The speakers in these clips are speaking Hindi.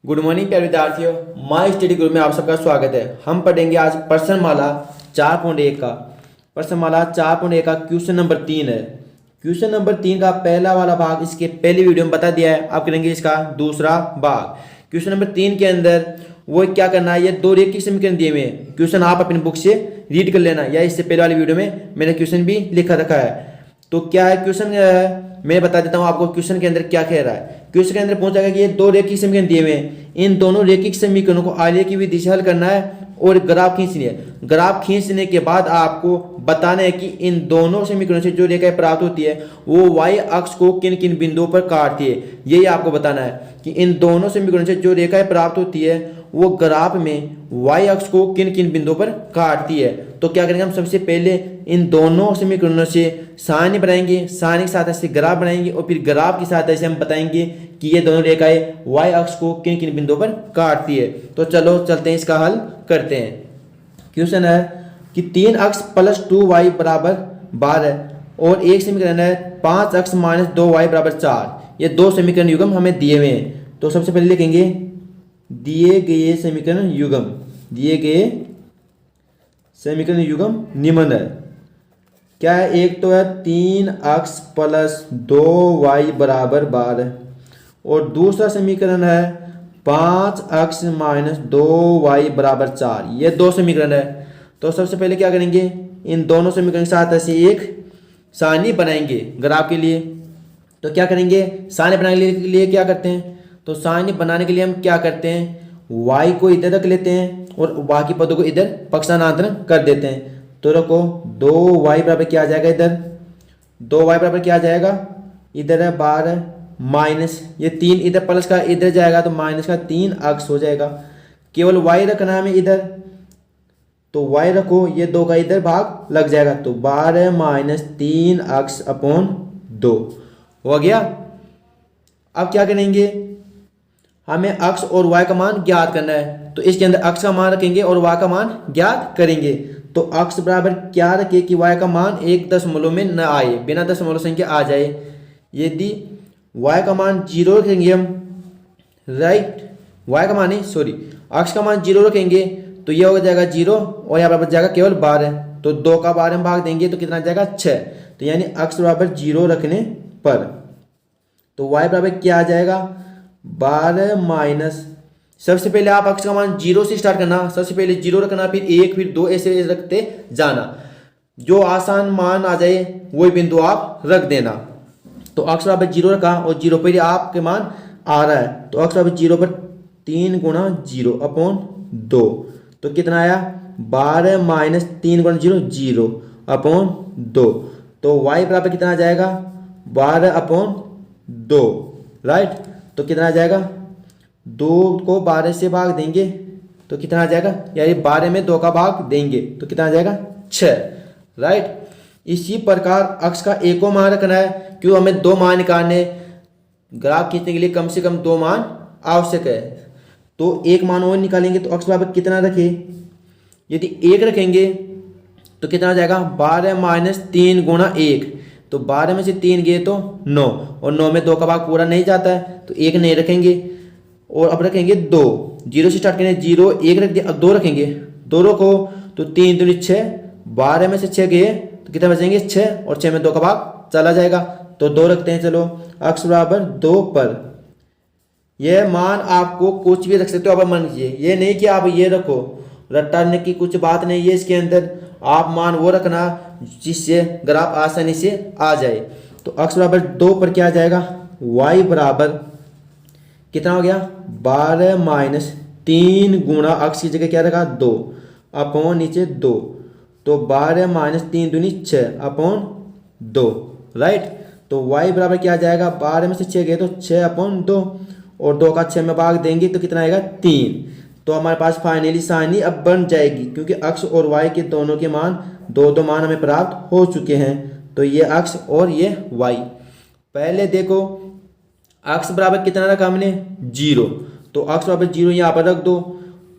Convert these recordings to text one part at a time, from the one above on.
गुड मॉर्निंग प्यारे विद्यार्थियों, माय स्टडी ग्रुप में आप सबका स्वागत है। हम पढ़ेंगे आज प्रश्नमाला 4.1 का। प्रश्नमाला 4.1 का क्वेश्चन नंबर 3 है। क्वेश्चन नंबर 3 का पहला वाला भाग इसके पहली वीडियो में बता दिया है। आप करेंगे इसका दूसरा भाग। क्वेश्चन नंबर 3 के अंदर वो क्या करना है, ये दो रेखीय समीकरण दिए हुए हैं। क्वेश्चन आप अपनी बुक से रीड कर लेना, या इससे पहले वाली वीडियो में मैंने क्वेश्चन भी लिखा रखा है। तो क्या है क्वेश्चन, मैं बता देता हूँ आपको क्वेश्चन के अंदर क्या कह रहा है। क्वेश्चन के अंदर पहुंचा कि ये दो रेखीय समीकरण दिए हुए हैं, इन दोनों रेखीय समीकरणों को आलेख की विधि से हल करना है और ग्राफ खींचनी है। ग्राफ खींचने के बाद आपको बताना है कि इन दोनों समीकरणों से जो रेखाएं प्राप्त होती है वो वाई अक्ष को किन किन बिंदुओं पर काटती है। यही आपको बताना है कि इन दोनों समीकरणों से जो रेखाएं प्राप्त होती है वो ग्राफ में वाई अक्ष को किन किन बिंदुओं पर काटती है। तो क्या करेंगे, हम सबसे पहले इन दोनों समीकरणों से सारणी बनाएंगे, सारणी के साथ ऐसे ग्राफ बनाएंगे और फिर ग्राफ के साथ ऐसे हम बताएंगे कि ये दोनों रेखाएं वाई अक्ष को किन किन बिंदुओं पर काटती है। तो चलो चलते हैं, इसका हल करते हैं। क्वेश्चन है कि 3x + 2y = 12 और एक समीकरण है 5x - 2y = 4। ये दो समीकरण युग्म हमें दिए हुए हैं। तो सबसे पहले लिखेंगे दिए गए समीकरण युग्म, दिए गए समीकरण युग्म निम्न है। क्या है, एक तो है 3x + 2y = 12 और दूसरा समीकरण है 5x - 2y = 4। ये दो समीकरण है। तो सबसे पहले क्या करेंगे, इन दोनों समीकरण के साथ ऐसे एक सारणी बनाएंगे ग्राफ के लिए। तो क्या करेंगे, सारणी बनाने के लिए क्या करते हैं, तो सारणी बनाने के लिए हम क्या करते हैं, y को इधर रख लेते हैं और बाकी पदों को इधर पक्षांतरण कर देते हैं। तो रखो 2y बराबर क्या आ जाएगा, इधर 2y बराबर क्या आ जाएगा, इधर है 12 माइनस ये 3 इधर प्लस का इधर जाएगा तो माइनस का 3x हो जाएगा। केवल y रखना है हमें इधर, तो y रखो, ये 2 का इधर भाग लग जाएगा। तो 12 - 3x/2 हो गया। अब क्या करेंगे, हमें x और y का मान ज्ञात करना है। तो इसके अंदर x का मान रखेंगे और y का मान ज्ञात करेंगे। तो x बराबर क्या रखे कि y का मान 1 दशमलव में न आए, बिना दशमलव संख्या आ जाए। यदि y का मान 0 रखेंगे हम, राइट, y का मान नहीं सॉरी x का मान 0 रखेंगे तो ये हो जाएगा 0 और यहाँ पर बच जाएगा केवल 12। तो 2 का 12 में भाग देंगे तो कितना जाएगा 6। तो यानी x बराबर 0 रखने पर तो y बराबर क्या आ जाएगा 12 माइनस, सबसे पहले आप x का मान 0 से स्टार्ट करना, सबसे पहले 0 रखना, फिर 1 फिर 2 ऐसे रखते जाना। जो आसान मान आ जाए वही बिंदु आप रख देना। तो x बराबर 0 रखा और 0 पर आपके मान आ रहा है। तो x बराबर 0 पर 3 × 0/2 तो कितना आया 12 - 3 × 0 0/2। तो y बराबर कितना आ जाएगा 12/2, राइट। तो कितना आ जाएगा, 2 को 12 से भाग देंगे तो कितना आ जाएगा, यानी 12 में 2 का भाग देंगे तो कितना आ जाएगा 6, राइट। इसी प्रकार x का एक और मान रखना है, क्यों हमें 2 मान निकालने, ग्राफ खींचने के लिए कम से कम 2 मान आवश्यक है। तो एक मान और निकालेंगे तो x बराबर कितना रखे, यदि 1 रखेंगे तो कितना आ जाएगा 12 - 3 × 1। तो 12 में से 3 गए तो 9 और 9 में 2 का भाग पूरा नहीं जाता है तो 1 नहीं रखेंगे। और अब रखेंगे 2, 0 से स्टार्ट करेंगे, 0 1 रख दिया, अब 2 रखेंगे, 2 रखो तो 3 दूनी 6, 12 में से 6 गए तो कितने बचेंगे 6 और 6 में 2 का भाग चला जाएगा। तो 2 रखते हैं। चलो x बराबर 2 पर यह मान आपको कुछ भी रख सकते हो, आप मान लीजिए, ये नहीं कि आप ये रखो, रटाने की कुछ बात नहीं है इसके अंदर। आप मान वो रखना जिससे ग्राफ आसानी से आ जाए। तो x बराबर 2 पर क्या आ जाएगा, y बराबर कितना हो गया 12 - 3 × x की जगह क्या रखा 2 अपॉन नीचे 2। तो 12 - 3 दूनी 6/2, राइट। तो y बराबर क्या आ जाएगा, 12 में से 6 गए तो 6/2 और 2 का 6 में भाग देंगे तो कितना आएगा 3। तो हमारे पास फाइनली सारणी अब बन जाएगी, क्योंकि x और y के दोनों के मान 2 मान हमें प्राप्त हो चुके हैं। तो ये x और ये y। पहले देखो x बराबर कितना रखा हमने 0, तो x बराबर 0 यहाँ पर रख दो।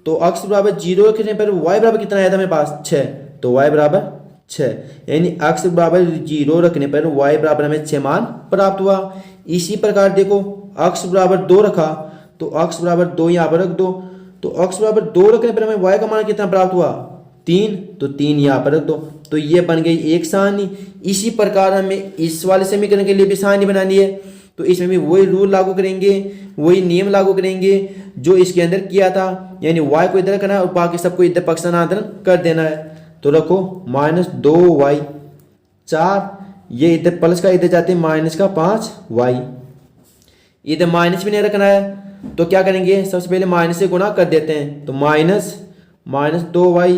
तो x बराबर 0 रखने पर y बराबर कितना आया था मेरे पास 6, तो y बराबर 6, यानी x बराबर 0 रखने पर y बराबर हमें 6 मान प्राप्त हुआ। इसी प्रकार देखो x बराबर 2 रखा तो x बराबर 2 यहाँ पर रख दो। तो x बराबर 2 रखने पर हमें y का मान कितना प्राप्त हुआ 3, तो 3 यहाँ पर रख दो। तो ये बन गई एक सारणी। इसी प्रकार हमें इस वाले समीकरण के लिए भी सारणी बनानी है, तो इसमें भी वही रूल लागू करेंगे, वही नियम लागू करेंगे जो इसके अंदर किया था, यानी y को इधर रखना है और बाकी सबको इधर पक्ष स्थानांतरण कर देना है। तो रखो -2y 4, ये इधर प्लस का इधर जाते हैं माइनस का 5y, इधर माइनस भी नहीं रखना है तो क्या करेंगे, सबसे पहले माइनस से गुणा कर देते हैं। तो -2y,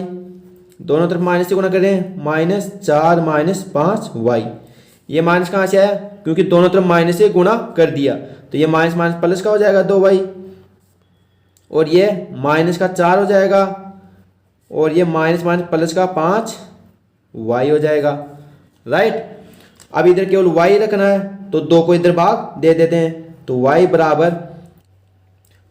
दोनों तरफ माइनस से गुणा करें, -4 -5y। ये माइनस कहाँ से आया, क्योंकि दोनों तरफ माइनस से गुणा कर दिया, तो ये माइनस माइनस प्लस का हो जाएगा 2y, और ये माइनस का 4 हो जाएगा, और ये माइनस माइनस प्लस का 5y हो जाएगा। राइट, अब इधर केवल y रखना है, तो 2 को इधर भाग दे देते हैं। तो y बराबर,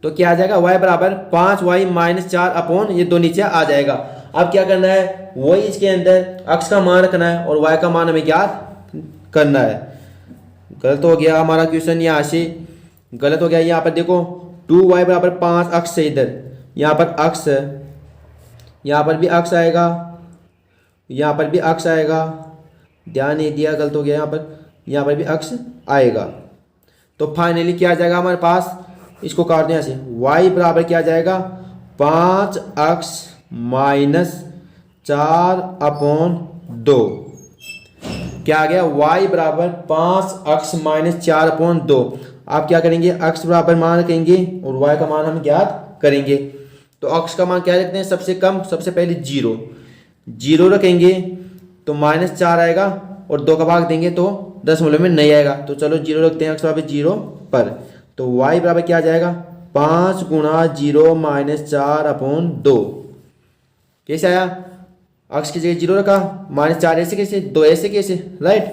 तो क्या आ जाएगा, y बराबर 5y -4 अपॉन ये 2 नीचे आ जाएगा। अब क्या करना है, वही इसके अंदर x का मान रखना है और y का मान हमें ज्ञात करना है। गलत हो गया हमारा क्वेश्चन, यहाँ से गलत हो गया। यहाँ पर देखो 2y बराबर 5 x से इधर यहाँ पर x, यहाँ पर भी x आएगा, यहाँ पर भी x आएगा, ध्यान नहीं दिया, गलत हो गया। यहाँ पर भी x आएगा। तो फाइनली क्या आ जाएगा हमारे पास, इसको काट दें यहाँ से, y बराबर क्या आ जाएगा 5x -4 अपॉन 2। क्या आ गया, y बराबर 5x -4 अपॉन 2। आप क्या करेंगे, x बराबर मान रखेंगे और y का मान हम ज्ञात करेंगे। तो x का मान क्या रखते हैं, सबसे कम, सबसे पहले 0 रखेंगे, तो -4 आएगा, और 2 का भाग देंगे तो दशमलव में नहीं आएगा। तो चलो 0 रखते हैं x बराबर 0 पर। तो y बराबर क्या आ जाएगा 5 गुणा 0 -4 अपॉन 2। कैसे आया, x की जगह 0 रखा, -4 ऐसे कैसे, 2 ऐसे कैसे, राइट।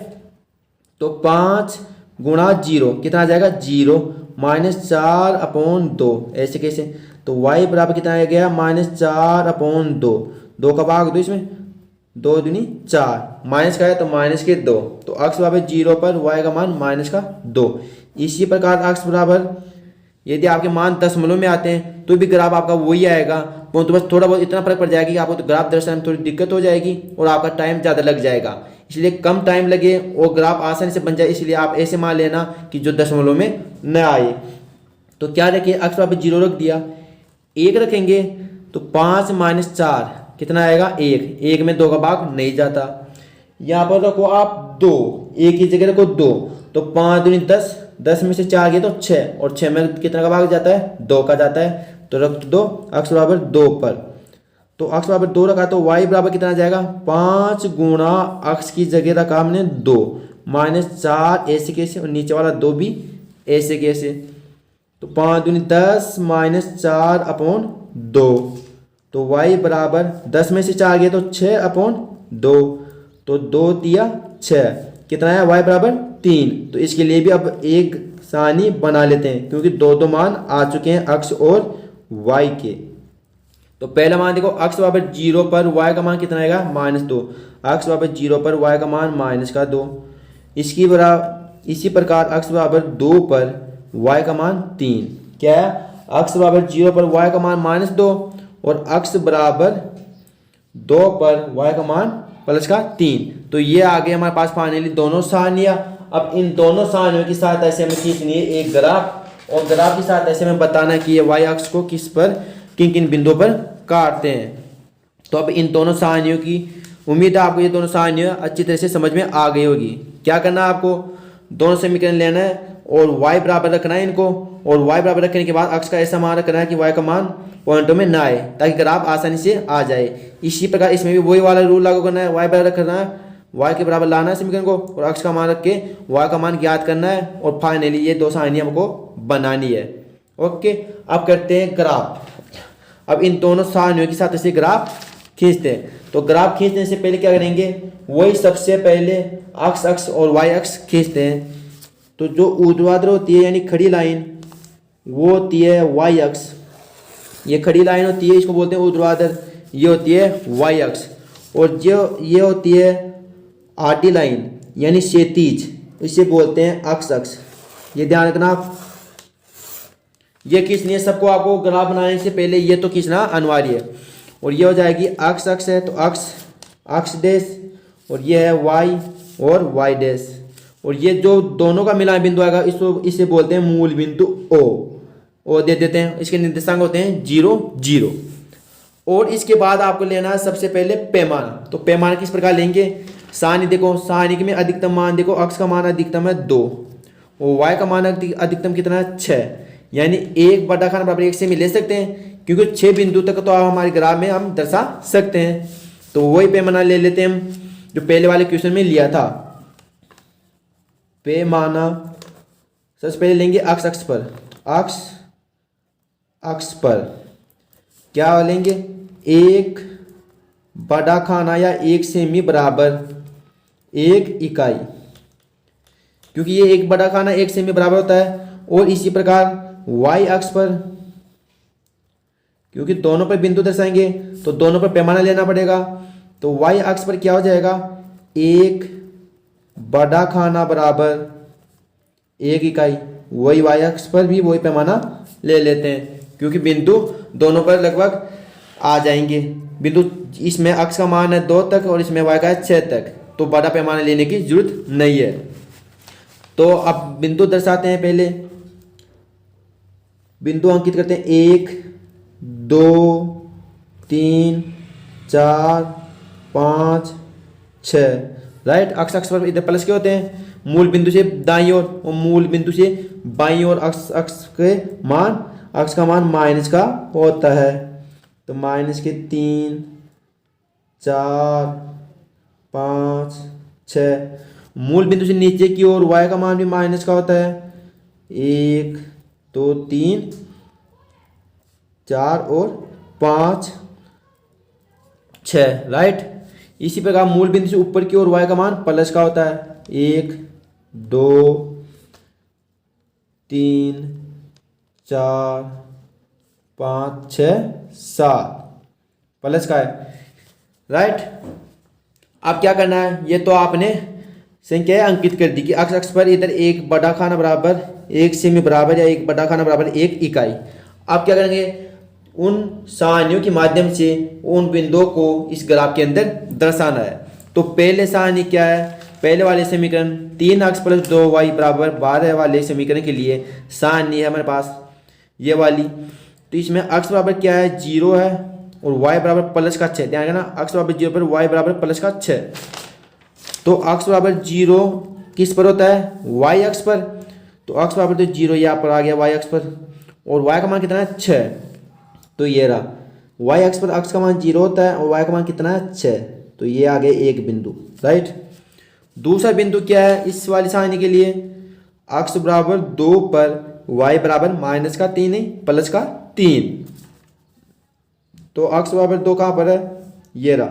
तो 5 गुणा 0 कितना आ जाएगा 0 -4 अपॉन 2 ऐसे कैसे। तो y बराबर कितना आ गया -4 अपॉन 2, 2 का भाग दो इसमें, 2 दूनी 4, माइनस का है तो माइनस के 2। तो x बराबर 0 पर y का मान -2। इसी प्रकार x बराबर, यदि आपके मान दशमलव में आते हैं तो भी ग्राफ आपका वही आएगा, तो बस थोड़ा बहुत इतना फर्क पड़ जाएगा कि आपको तो ग्राफ दर्शाने में थोड़ी दिक्कत हो जाएगी और आपका टाइम ज़्यादा लग जाएगा। इसलिए कम टाइम लगे और ग्राफ आसानी से बन जाए, इसलिए आप ऐसे मान लेना कि जो दशमलव में न आए। तो क्या रखिए, x बराबर 0 रख दिया, 1 रखेंगे तो 5 -4 कितना आएगा 1 में 2 का भाग नहीं जाता। यहाँ पर रखो आप 2, 1 की जगह रखो 2, तो 5 दूनी 10, 10 में से 4 गए तो 6, और 6 में कितना का भाग जाता है 2 का जाता है। तो रख दो x बराबर 2 पर। तो x बराबर 2 रखा तो y बराबर कितना आ जाएगा 5 गुणा x की जगह रखा हमने 2 -4 ऐसे कैसे, और नीचे वाला 2 भी ऐसे कैसे। तो 5 दूनी 10 -4 अपॉन 2। तो y बराबर 10 में से 4 गए तो 6 अपॉन 2, तो 2 तिया 6, कितना है y बराबर 3। तो इसके लिए भी अब एक सारणी बना लेते हैं, क्योंकि दो मान आ चुके हैं x और y के। तो पहला मान देखो, x बराबर 0 पर y का मान कितना आएगा -2, x बराबर 0 पर y का मान -2। इसकी बराबर, इसी प्रकार x बराबर 2 पर y का मान 3। क्या है, x बराबर 0 पर y का मान -2 और x बराबर 2 पर y का मान +3। तो ये आ गए हमारे पास फाइनली दोनों सारणियाँ। अब इन दोनों सारणियों की सहायता से हमें खींचनी है एक ग्राफ, और ग्राफ की सहायता से हमें बताना है कि ये y अक्ष को किस पर, किन किन बिंदुओं पर काटते हैं। तो अब इन दोनों सारणियों की, उम्मीद है आपको ये दोनों सारणियाँ अच्छी तरह से समझ में आ गई होगी। क्या करना है आपको, दोनों समीकरण लेना है और y बराबर रखना है इनको, और y बराबर रखने के बाद अक्ष का ऐसा मान रखना है कि y का मान पॉइंटों में ना आए, ताकि ग्राफ आसानी से आ जाए। इसी प्रकार इसमें भी वही वाला रूल लागू करना है, y बराबर रखना है, y के बराबर लाना है समीकरण को, और अक्ष का मान रख के y का मान ज्ञात करना है, और फाइनली ये दो सारणियाँ हमको बनानी है। ओके, अब करते हैं ग्राफ। अब इन दोनों सारणियों के साथ ऐसे ग्राफ खींचते हैं। तो ग्राफ खींचने से पहले क्या करेंगे, वही सबसे पहले x अक्ष और y अक्ष खींचते हैं। तो जो ऊर्ध्वाधर होती है यानी खड़ी लाइन, वो होती है y अक्ष, ये खड़ी लाइन होती है, इसको बोलते हैं ऊर्ध्वाधर, ये होती है y अक्ष, और जो ये होती है आडी लाइन यानी क्षैतिज, इसे बोलते हैं x अक्ष। ये ध्यान रखना आप, ये खींचनी है सबको, आपको ग्राफ बनाने से पहले ये तो खींचना अनिवार्य है। और ये हो जाएगी अक्स अक्स है तो अक्स अक्स डैश, और ये है वाई और वाई डैश, और ये जो दोनों का मिलान बिंदु आएगा इसको इसे बोलते हैं मूल बिंदु ओ दे देते हैं। इसके निर्देशांक होते हैं 0 0। और इसके बाद आपको लेना है सबसे पहले पैमाना। तो पैमाना किस प्रकार लेंगे, सारणी देखो, सारणी में अधिकतम मान देखो, अक्स का मान अधिकतम है 2 और वाई का मान अधिकतम कितना है 6, यानी 1 बटा खाना बराबर 1 से हम ले सकते हैं, क्योंकि 6 बिंदु तक तो आप हमारे ग्राफ में हम दर्शा सकते हैं। तो वही पैमाना ले लेते हैं हम जो पहले वाले क्वेश्चन में लिया था। पैमाना सबसे पहले लेंगे अक्स अक्स पर, अक्स अक्स पर क्या लेंगे, 1 बड़ा खाना या 1 सेमी बराबर 1 इकाई, क्योंकि ये 1 बड़ा खाना 1 सेमी बराबर होता है। और इसी प्रकार y अक्ष पर, क्योंकि दोनों पर बिंदु दर्शाएंगे तो दोनों पर पैमाना लेना पड़ेगा। तो y अक्ष पर क्या हो जाएगा, 1 बड़ा खाना बराबर 1 इकाई। वही y अक्ष पर भी वही पैमाना ले लेते हैं, क्योंकि बिंदु दोनों पर लगभग आ जाएंगे। बिंदु इसमें अक्ष का मान है 2 तक और इसमें y का है 6 तक, तो बड़ा पैमाना लेने की जरूरत नहीं है। तो अब बिंदु दर्शाते हैं, पहले बिंदु अंकित करते हैं 1 2 3 4 5 6, राइट। अक्ष अक्ष पर इधर प्लस के होते हैं, मूल बिंदु से दाईं ओर और मूल बिंदु से बाईं ओर अक्ष अक्ष के मान, अक्ष का मान माइनस का होता है। तो माइनस के 3 4 5 6, मूल बिंदु से नीचे की ओर y का मान भी माइनस का होता है, 1 2 3 4 और 5 6, राइट। इसी प्रकार मूल बिंदु से ऊपर की ओर y का मान प्लस का होता है, 1 2 3 4 5 6 7 प्लस का है, राइट। अब क्या करना है, ये तो आपने संख्या अंकित कर दी कि अक्ष अक्ष पर इधर 1 बड़ा खाना बराबर 1 सेमी बराबर या 1 बड़ा खाना बराबर 1 इकाई। अब क्या करेंगे, उन सारणियों के माध्यम से उन बिंदुओं को इस ग्राफ के अंदर दर्शाना है। तो पहले सारणी क्या है, पहले वाले समीकरण 3 अक्स प्लस 2y बराबर 12 वाले समीकरण के लिए सारणी है हमारे पास ये वाली। तो इसमें अक्स बराबर क्या है, 0 है और y बराबर प्लस का 6, ध्यान रखना अक्स बराबर 0 पर y बराबर प्लस का 6। तो अक्स बराबर 0 किस पर होता है, y अक्ष पर। तो अक्स बराबर तो 0 यहाँ पर आ गया y अक्ष पर, और y का मान कितना है 6। तो ये रहा y अक्ष पर अक्स का मान 0 होता है और y का मान कितना है 6, तो ये आ गया एक बिंदु, राइट। दूसरा बिंदु क्या है इस वाली सारणी के लिए, अक्स बराबर 2 पर y बराबर माइनस का 3 नहीं प्लस का 3। तो अक्स बराबर 2 कहाँ पर है, ये रहा,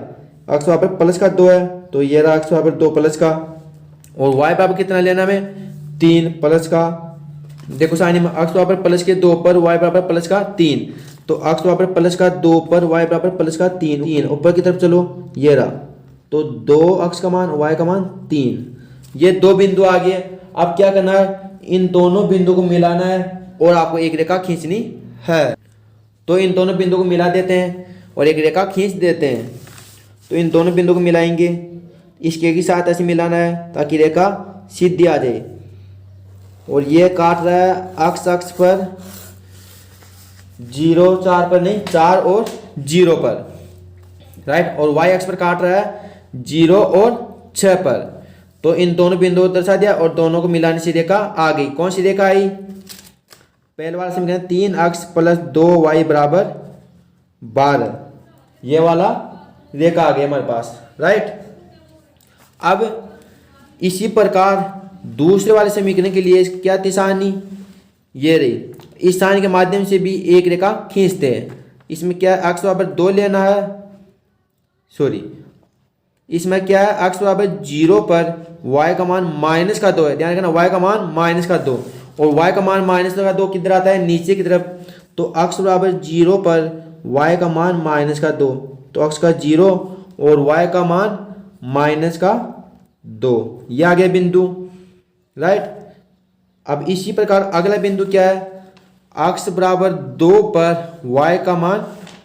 अक्स बराबर प्लस का 2 है, तो ये रहा अक्स बराबर 2 प्लस का, और y बराबर कितना लेना हमें 3 प्लस का। देखो सारणी में अक्स बराबर प्लस के 2 पर y बराबर प्लस का 3, तो अक्स बराबर प्लस का 2 पर y बराबर प्लस का 3 ऊपर की तरफ चलो, ये रहा। तो 2 अक्स का मान y का मान 3, ये 2 बिंदु आ गए। अब क्या करना है, इन दोनों बिंदु को मिलाना है और आपको एक रेखा खींचनी है। तो इन दोनों बिंदु को मिला देते हैं और एक रेखा खींच देते हैं। तो इन दोनों बिंदु को मिलाएंगे, इसके की साथ ऐसे मिलाना है ताकि रेखा सीधी आ जाए। और ये काट रहा है अक्स अक्ष पर 0 4 पर नहीं 4 और 0 पर, राइट। और y अक्ष पर काट रहा है 0 और 6 पर। तो इन दोनों बिंदुओं को दर्शा दिया और दोनों को मिलाने से रेखा आ गई। कौन सी रेखा आई, पहले वाला समीकरण 3 अक्स प्लस 2y बराबर 12, ये वाला रेखा आ गई हमारे पास, राइट। अब इसी प्रकार दूसरे वाले समीकरण के लिए क्या थी सारणी, ये रही। इस सारणी के माध्यम से भी एक रेखा खींचते हैं। इसमें क्या है, अक्स बराबर 2 लेना है, सॉरी इसमें क्या है, अक्स बराबर 0 पर y का मान माइनस का 2 है, ध्यान रखना y का मान माइनस का 2, और y का मान माइनस का 2 किधर आता है, नीचे की तरफ। तो अक्स बराबर 0 पर y का मान माइनस का 2, तो अक्स का 0 और y का मान माइनस का 2, ये आ गया बिंदु, राइट। अब इसी प्रकार अगला बिंदु क्या है, x बराबर 2 पर y का मान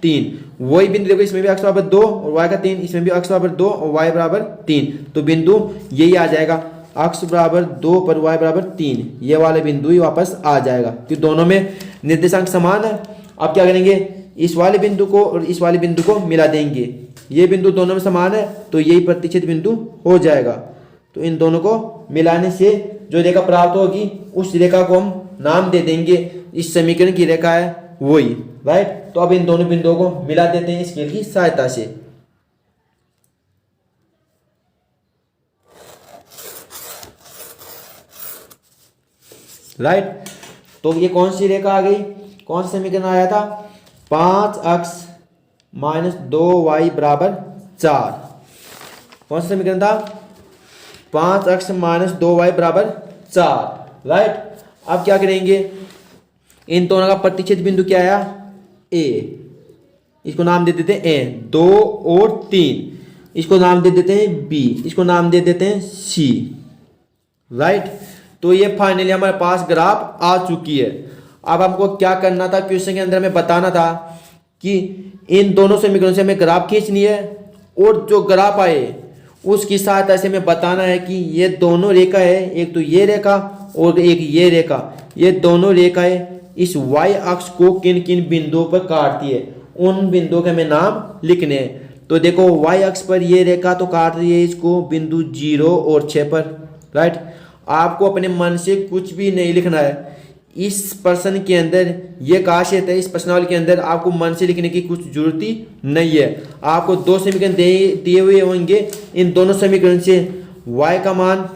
3। वही बिंदु देखो, इसमें भी x बराबर 2 और y का 3, इसमें भी x बराबर 2 और y बराबर 3। तो बिंदु यही आ जाएगा, x बराबर 2 पर y बराबर 3, ये वाला बिंदु ही वापस आ जाएगा कि दोनों में निर्देशांक समान है। अब क्या करेंगे, इस वाले बिंदु को और इस वाले बिंदु को मिला देंगे। ये बिंदु दोनों में समान है तो यही प्रतिच्छेद बिंदु हो जाएगा। तो इन दोनों को मिलाने से जो रेखा प्राप्त होगी उस रेखा को हम नाम दे देंगे, इस समीकरण की रेखा है वही, राइट। तो अब इन दोनों बिंदुओं को मिला देते हैं स्केल की सहायता से। राइट, तो ये कौन सी रेखा आ गई, कौन सा समीकरण आया था, 5x माइनस 2y बराबर 4। कौन सा समीकरण था, 5x माइनस 2y बराबर 4, राइट। अब क्या करेंगे, इन दोनों का प्रतिच्छेद बिंदु क्या आया, a, इसको नाम दे देते हैं a, 2 और 3, इसको नाम दे देते हैं b, इसको नाम दे देते हैं c, राइट। तो ये फाइनली हमारे पास ग्राफ आ चुकी है। अब हमको क्या करना था, क्वेश्चन के अंदर हमें बताना था कि इन दोनों समीकरणों से हमें ग्राफ खींचनी है और जो ग्राफ आए उसकी सहायता से हमें बताना है कि ये दोनों रेखा है, एक तो ये रेखा और एक ये रेखा, ये दोनों रेखाएं इस y अक्ष को किन किन बिंदुओं पर काटती है, उन बिंदुओं के हमें नाम लिखने हैं। तो देखो y अक्ष पर ये रेखा तो काट रही है इसको बिंदु 0 और 6 पर, राइट। आपको अपने मन से कुछ भी नहीं लिखना है, इस प्रश्न के अंदर ये खासियत है, इस प्रश्नावली के अंदर आपको मन से लिखने की कुछ जरूरत ही नहीं है। आपको दो समीकरण दिए हुए होंगे, इन दोनों समीकरण से y का मान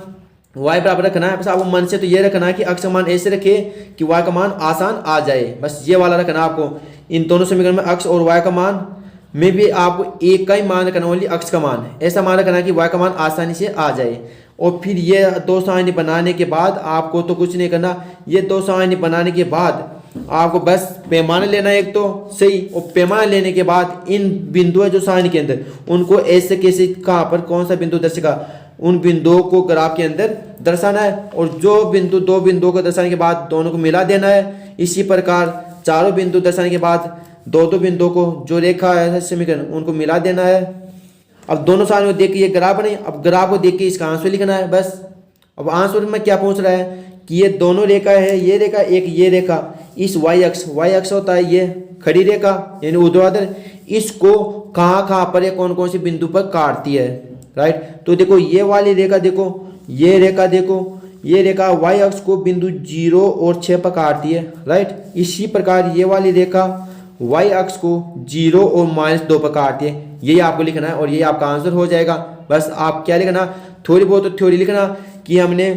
y बराबर रखना है, बस आपको मन से तो ये रखना है कि x का मान ऐसे रखे कि y का मान आसान आ जाए, बस ये वाला रखना है आपको। इन दोनों समीकरण में x और y का मान में भी आपको एक का ही मान रखना, ओनली x का मान, ऐसा मान रखना है कि y का मान आसानी से आ जाए। और फिर ये दो सारणी बनाने के बाद आपको तो कुछ नहीं करना, ये दो सारणी बनाने के बाद आपको बस पैमाना लेना है एक तो सही, और पैमाना लेने के बाद इन बिंदु जो सारणी के अंदर उनको ऐसे कैसे कहाँ पर कौन सा बिंदु दर्शेगा, उन बिंदुओं को ग्राफ के अंदर दर्शाना है। और जो बिंदु दो बिंदुओं को दर्शाने के बाद दोनों को मिला देना है। इसी प्रकार चारों बिंदु दर्शाने के बाद दो दो बिंदुओं को जो रेखा है समीकरण उनको मिला देना है। अब दोनों सारणी को देख के ये ग्राफ बने, अब ग्राफ को देख के इसका आंसर लिखना है बस। अब आंसर में क्या पूछ रहा है कि ये दोनों रेखा है, ये रेखा एक ये रेखा, इस y अक्ष होता है ये खड़ी रेखा यानी ऊर्ध्वाधर, इसको कहाँ कहाँ पर या कौन कौन से बिंदु पर काटती है, राइट। तो देखो ये वाली रेखा देखो, ये रेखा देखो, ये रेखा y अक्ष को बिंदु 0 और 6 पर काटती है, राइट। इसी प्रकार ये वाली रेखा y अक्ष को 0 और -2 पर काटती है, यही आपको लिखना है और यही आपका आंसर हो जाएगा। बस आप क्या लिखना, थोड़ी बहुत तो थ्योरी लिखना कि हमने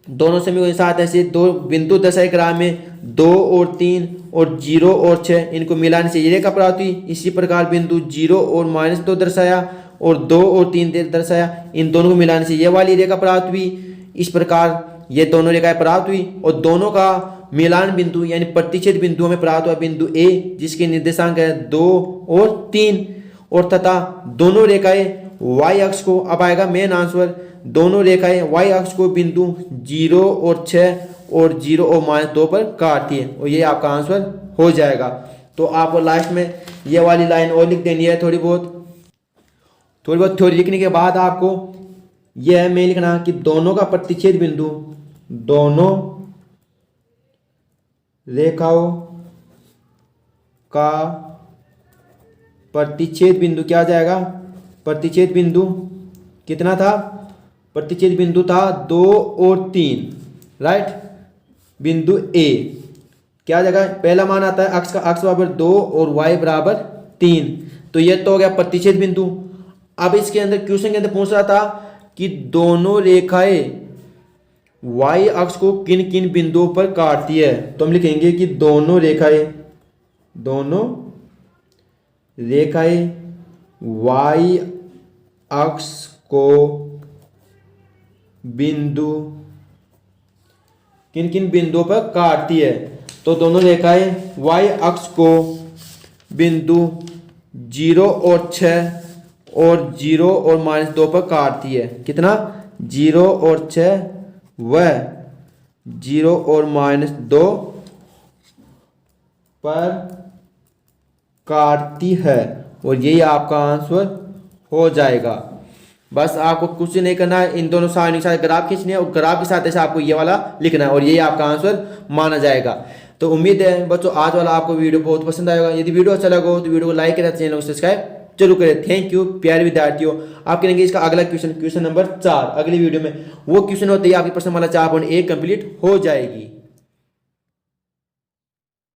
दोनों समीकरणों के साथ ऐसे दो बिंदु दर्शाए ग्राफ में 2 और 3 और 0 और 6, इनको मिलाने से ये रेखा प्राप्त हुई। इसी प्रकार बिंदु 0 और -2 दर्शाया और 2 और 3 दर्शाया, इन दोनों को मिलाने से ये वाली रेखा प्राप्त हुई। इस प्रकार ये दोनों रेखाएं प्राप्त हुई और दोनों का मिलान बिंदु यानी प्रतिच्छेद बिंदु में प्राप्त हुआ बिंदु A, जिसके निर्देशांक है 2 और 3, और तथा दोनों रेखाएं y अक्ष को, अब आएगा मेन आंसर, दोनों रेखाएं y अक्ष को बिंदु 0 और 6 और 0 और -2 पर काटती है और ये आपका आंसर हो जाएगा। तो आपको लास्ट में ये वाली लाइन और लिख देनी है, थोड़ी बहुत थ्योरी लिखने के बाद आपको यह में लिखना कि दोनों का प्रतिच्छेद बिंदु, दोनों रेखाओं का प्रतिच्छेद बिंदु क्या आ जाएगा, प्रतिच्छेद बिंदु कितना था, प्रतिच्छेद बिंदु था 2 और 3, राइट। बिंदु A क्या जगह पहला मान आता है x बराबर 2 और y बराबर 3, तो ये तो हो गया प्रतिच्छेद बिंदु। अब इसके अंदर क्वेश्चन के अंदर पूछ रहा था कि दोनों रेखाएं y अक्ष को किन किन बिंदुओं पर काटती है, तो हम लिखेंगे कि दोनों रेखाएं y अक्ष को बिंदु किन किन बिंदुओं पर काटती है। तो दोनों रेखाएं y अक्ष को बिंदु 0 और 6 और 0 और -2 पर काटती है। कितना, 0 और 6 व 0 और -2 पर काटती है, और यही आपका आंसर हो जाएगा। बस आपको कुछ नहीं करना है, इन दोनों साइड के साथ ग्राफ खींचनी है और ग्राफ के साथ ऐसे आपको ये वाला लिखना है और यही आपका आंसर माना जाएगा। तो उम्मीद है बच्चों आज वाला आपको वीडियो बहुत पसंद आएगा। यदि वीडियो अच्छा लगा हो तो वीडियो को लाइक करें, चैनल को सब्सक्राइब जरूर करें। थैंक यू प्यारे विद्यार्थियों। आप करेंगे इसका अगला क्वेश्चन नंबर 4 अगली वीडियो में। वो क्वेश्चन होते ही आपकी प्रश्नमाला 4.1 कंप्लीट हो जाएगी।